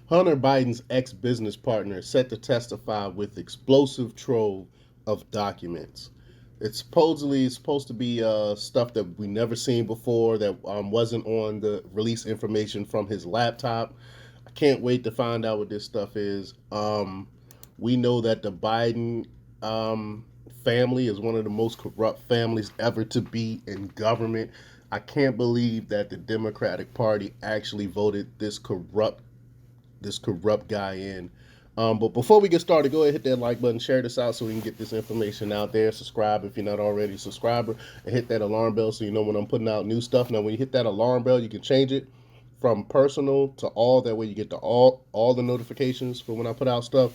Hunter Biden's ex-business partner is set to testify with explosive trove of documents. It's supposed to be stuff that we never seen before that wasn't on the release information from his laptop. I can't wait to find out what this stuff is. We know that the Biden family is one of the most corrupt families ever to be in government. I can't believe that the Democratic Party actually voted this corrupt guy in. But before we get started, go ahead and hit that like button, share this out so we can get this information out there. Subscribe if you're not already a subscriber, and hit that alarm bell so you know when I'm putting out new stuff. Now, when you hit that alarm bell, you can change it from personal to all. That way, you get all the notifications for when I put out stuff.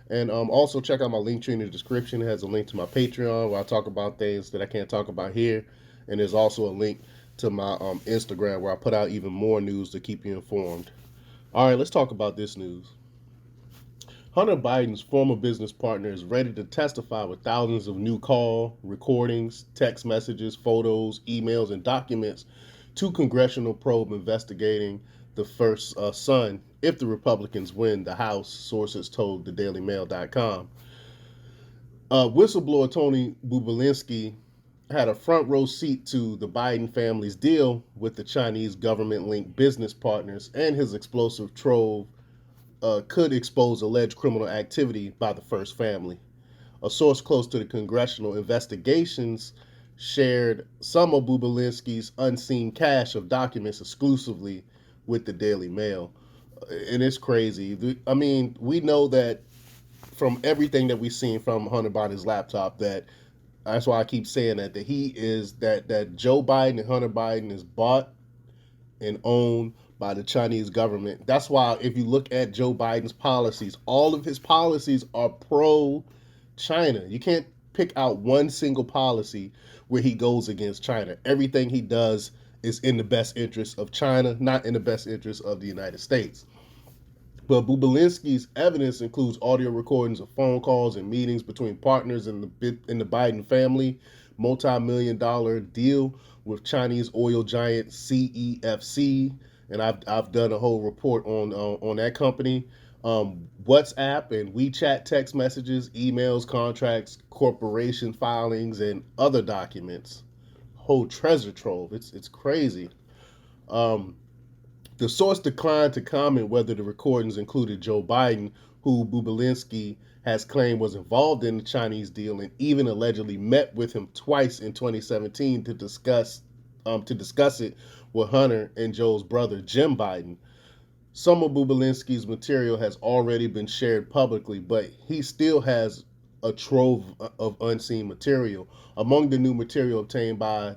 And also check out my link tree in the description. It has a link to my Patreon where I talk about things that I can't talk about here, and there's also a link to my Instagram where I put out even more news to keep you informed. All right, let's talk about this news. Hunter Biden's former business partner is ready to testify with thousands of new call recordings, text messages, photos, emails, and documents to congressional probe investigating the first son if the Republicans win the House, sources told the DailyMail.com. Whistleblower Tony Bubalinski had a front row seat to the Biden family's deal with the Chinese government linked business partners, and his explosive trove could expose alleged criminal activity by the first family. A source close to the congressional investigations shared some of Bubalinski's unseen cache of documents exclusively with the Daily Mail. And it's crazy. I mean, we know that from everything that we've seen from Hunter Biden's laptop that that's why I keep saying that he is that Joe Biden and Hunter Biden is bought and owned by the Chinese government. That's why if you look at Joe Biden's policies, all of his policies are pro China. You can't pick out one single policy where he goes against China. Everything he does is in the best interest of China, not in the best interest of the United States. But Bubalinski's evidence includes audio recordings of phone calls and meetings between partners in the Biden family, multi-million dollar deal with Chinese oil giant CEFC, and I've done a whole report on that company. WhatsApp and WeChat text messages, emails, contracts, corporation filings, and other documents. Whole treasure trove. It's crazy. Um, the source declined to comment whether the recordings included Joe Biden, who Bubalinski has claimed was involved in the Chinese deal and even allegedly met with him twice in 2017 to discuss it with Hunter and Joe's brother Jim Biden. Some of Bubalinski's material has already been shared publicly, but he still has a trove of unseen material. Among the new material obtained by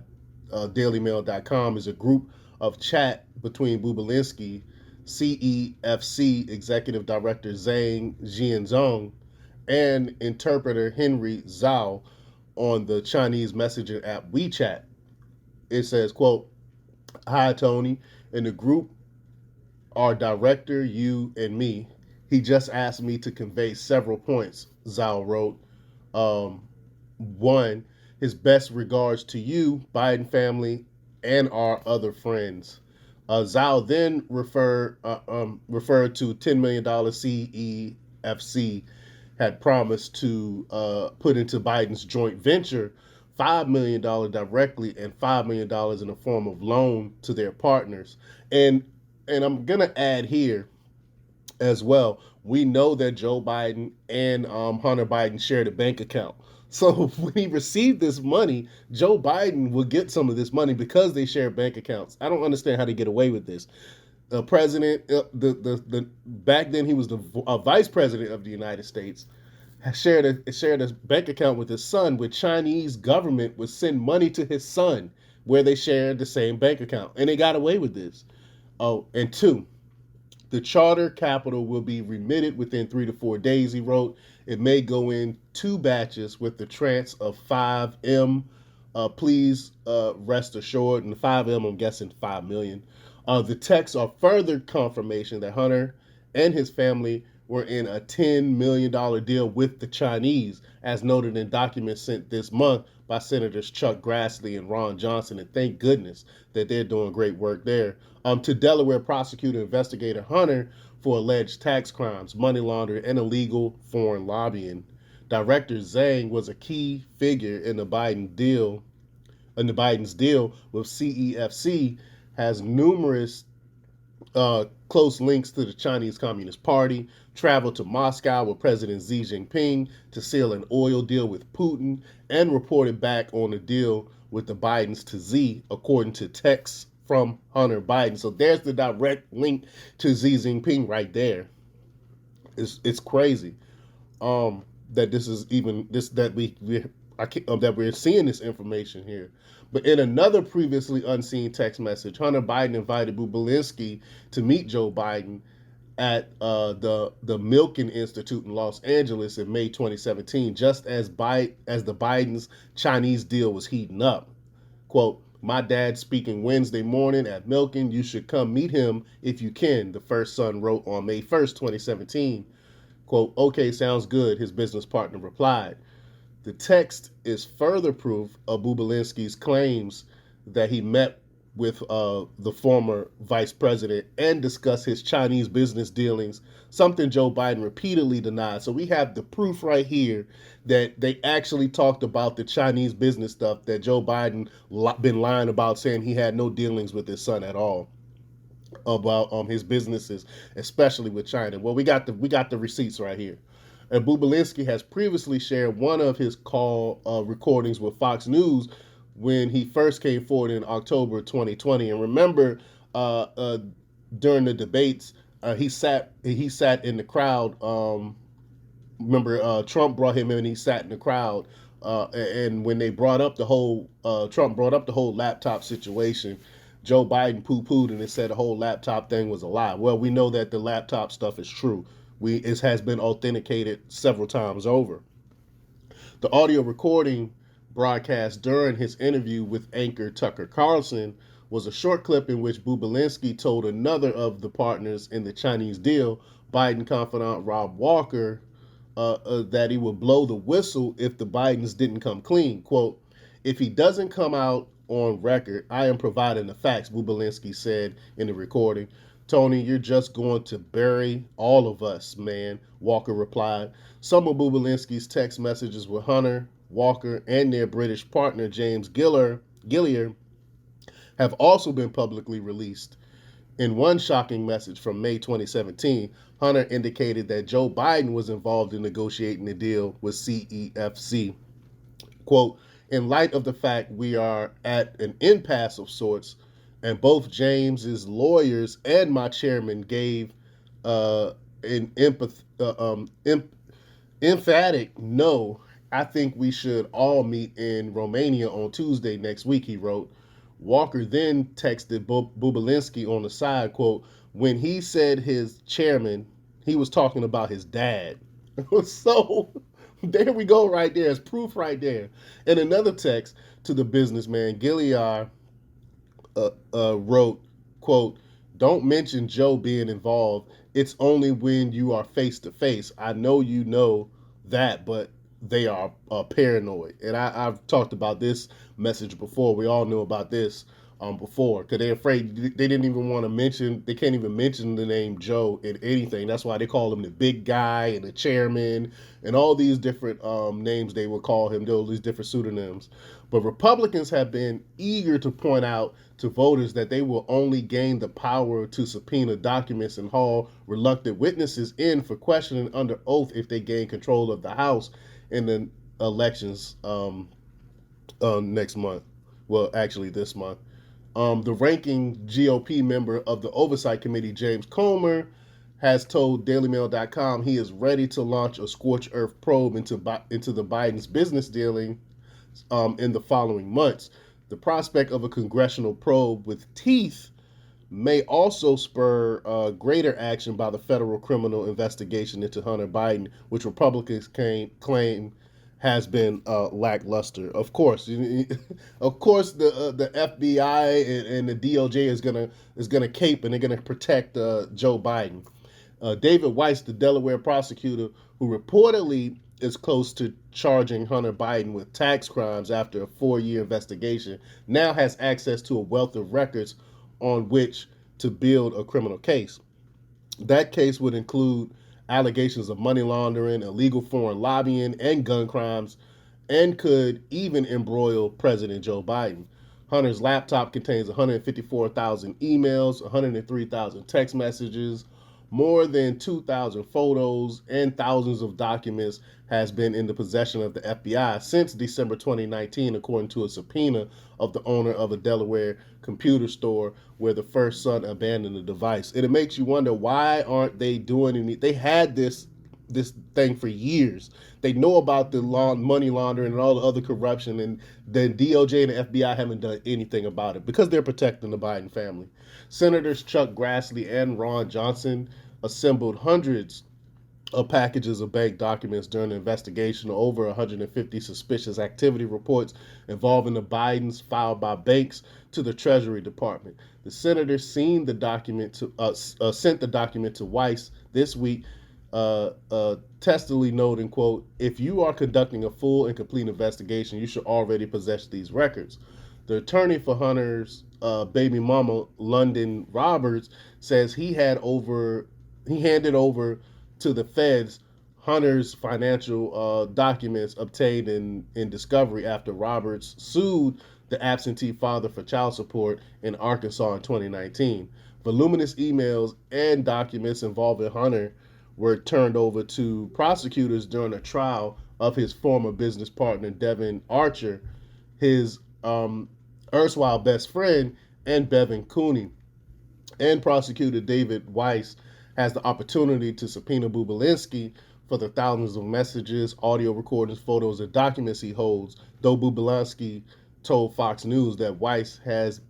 DailyMail.com is a group of chat between Bubalinski, CEFC Executive Director Zhang Jianzhong, and interpreter Henry Zhao on the Chinese messaging app WeChat. It says, quote, "Hi, Tony. In the group, our director, you, and me. He just asked me to convey several points," Zhao wrote. One, his best regards to you, Biden family, and our other friends. Zhao then referred to $10 million CEFC had promised to put into Biden's joint venture, $5 million directly and $5 million in the form of loan to their partners. And I'm gonna add here as well. We know that Joe Biden and Hunter Biden shared a bank account. So when he received this money, Joe Biden will get some of this money because they share bank accounts. I don't understand how they get away with this. The president, the back then he was the vice president of the United States, shared a bank account with his son. With Chinese government would send money to his son, where they shared the same bank account, and they got away with this. Oh, and two, the charter capital will be remitted within 3 to 4 days, he wrote. It may go in two batches with the trance of 5M. Please rest assured. And the 5M, I'm guessing 5 million. The texts are further confirmation that Hunter and his family were in a $10 million deal with the Chinese, as noted in documents sent this month by Senators Chuck Grassley and Ron Johnson. And thank goodness that they're doing great work there. To Delaware prosecutor investigator Hunter for alleged tax crimes, money laundering, and illegal foreign lobbying. Director Zhang was a key figure in the Biden's deal with CEFC, has numerous close links to the Chinese Communist Party, traveled to Moscow with President Xi Jinping to seal an oil deal with Putin, and reported back on the deal with the Bidens to Xi, according to texts from Hunter Biden. So there's the direct link to Xi Jinping right there. It's crazy that this is even this that that we're seeing this information here. But in another previously unseen text message, Hunter Biden invited Bubelinski to meet Joe Biden at the Milken Institute in Los Angeles in May 2017, just as the Biden's Chinese deal was heating up. Quote, "My dad's speaking Wednesday morning at Milken. You should come meet him if you can," the first son wrote on May 1st, 2017. Quote, "Okay, sounds good," his business partner replied. The text is further proof of Bubelinski's claims that he met with the former vice president and discussed his Chinese business dealings, something Joe Biden repeatedly denied. So we have the proof right here that they actually talked about the Chinese business stuff that Joe Biden been lying about, saying he had no dealings with his son at all about his businesses, especially with China. Well, we got the receipts right here. And Bubelinski has previously shared one of his call recordings with Fox News when he first came forward in October 2020. And remember, during the debates, he sat in the crowd. Remember, Trump brought him in, and he sat in the crowd. And when they brought up the whole Trump brought up the whole laptop situation, Joe Biden poo-pooed and it said the whole laptop thing was a lie. Well, we know that the laptop stuff is true. It has been authenticated several times over. The audio recording broadcast during his interview with anchor Tucker Carlson was a short clip in which Bubelinski told another of the partners in the Chinese deal, Biden confidant Rob Walker, that he would blow the whistle if the Bidens didn't come clean. Quote, "If he doesn't come out on record, I am providing the facts," Bubelinski said in the recording. "Tony, you're just going to bury all of us, man," Walker replied. Some of Bubelinski's text messages with Hunter, Walker, and their British partner, James Gillier, have also been publicly released. In one shocking message from May 2017, Hunter indicated that Joe Biden was involved in negotiating the deal with CEFC. Quote, "In light of the fact we are at an impasse of sorts, and both James's lawyers and my chairman gave an emphatic no, I think we should all meet in Romania on Tuesday next week," he wrote. Walker then texted Bubelinski on the side, quote, "When he said his chairman, he was talking about his dad." So there we go right there. It's proof right there. In another text to the businessman, Gilliar wrote, quote, "Don't mention Joe being involved. It's only when you are face to face. I know you know that, but they are paranoid." And I've talked about this message before. We all knew about this before, because they're afraid. They didn't even want to mention. They can't even mention the name Joe in anything. That's why they call him the big guy and the chairman and all these different names they would call him. All these different pseudonyms. But Republicans have been eager to point out to voters that they will only gain the power to subpoena documents and haul reluctant witnesses in for questioning under oath if they gain control of the House in the elections next month. Well, actually this month. The ranking GOP member of the Oversight Committee, James Comer, has told DailyMail.com he is ready to launch a scorched earth probe into the Biden's business dealing in the following months. The prospect of a congressional probe with teeth may also spur greater action by the federal criminal investigation into Hunter Biden, which Republicans claim has been lackluster. Of course, of course, the FBI and the DOJ is gonna cape and they're gonna protect Joe Biden. David Weiss, the Delaware prosecutor who reportedly is close to charging Hunter Biden with tax crimes after a 4-year investigation, now has access to a wealth of records on which to build a criminal case. That case would include allegations of money laundering, illegal foreign lobbying, and gun crimes, and could even embroil President Joe Biden. Hunter's laptop contains 154,000 emails, 103,000 text messages, more than 2,000 photos, and thousands of documents has been in the possession of the FBI since December 2019, according to a subpoena of the owner of a Delaware computer store where the first son abandoned the device. And it makes you wonder, why aren't they doing anything? They had this thing for years. They know about the money laundering and all the other corruption, and the DOJ and the FBI haven't done anything about it because they're protecting the Biden family. Senators Chuck Grassley and Ron Johnson assembled hundreds of packages of bank documents during the investigation of over 150 suspicious activity reports involving the Bidens filed by banks to the Treasury Department. The senators sent the document to Weiss this week, testily noting, quote, "If you are conducting a full and complete investigation, you should already possess these records." The attorney for Hunter's baby mama, London Roberts, says he handed over to the feds Hunter's financial documents obtained in discovery after Roberts sued the absentee father for child support in Arkansas in 2019. Voluminous emails and documents involving Hunter were turned over to prosecutors during a trial of his former business partner, Devin Archer, his erstwhile best friend, and Bevan Cooney. And prosecutor David Weiss has the opportunity to subpoena Bubelinski for the thousands of messages, audio recordings, photos, and documents he holds, though Bubelinski told Fox News that Weiss has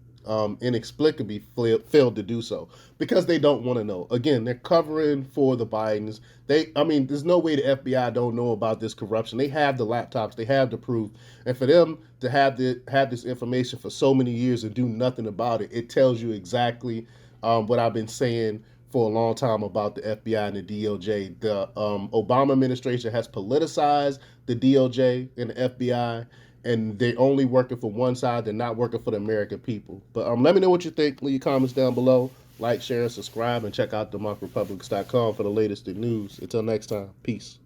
inexplicably failed to do so because they don't want to know. Again, they're covering for the Bidens. There's no way the FBI don't know about this corruption. They have the laptops, they have the proof, and for them to have this information for so many years and do nothing about it, it tells you exactly what I've been saying for a long time about the FBI and the DOJ. The Obama administration has politicized the DOJ and the FBI, and they're only working for one side. They're not working for the American people. But let me know what you think. Leave your comments down below. Like, share, and subscribe, and check out democrepublics.com for the latest in news. Until next time, peace.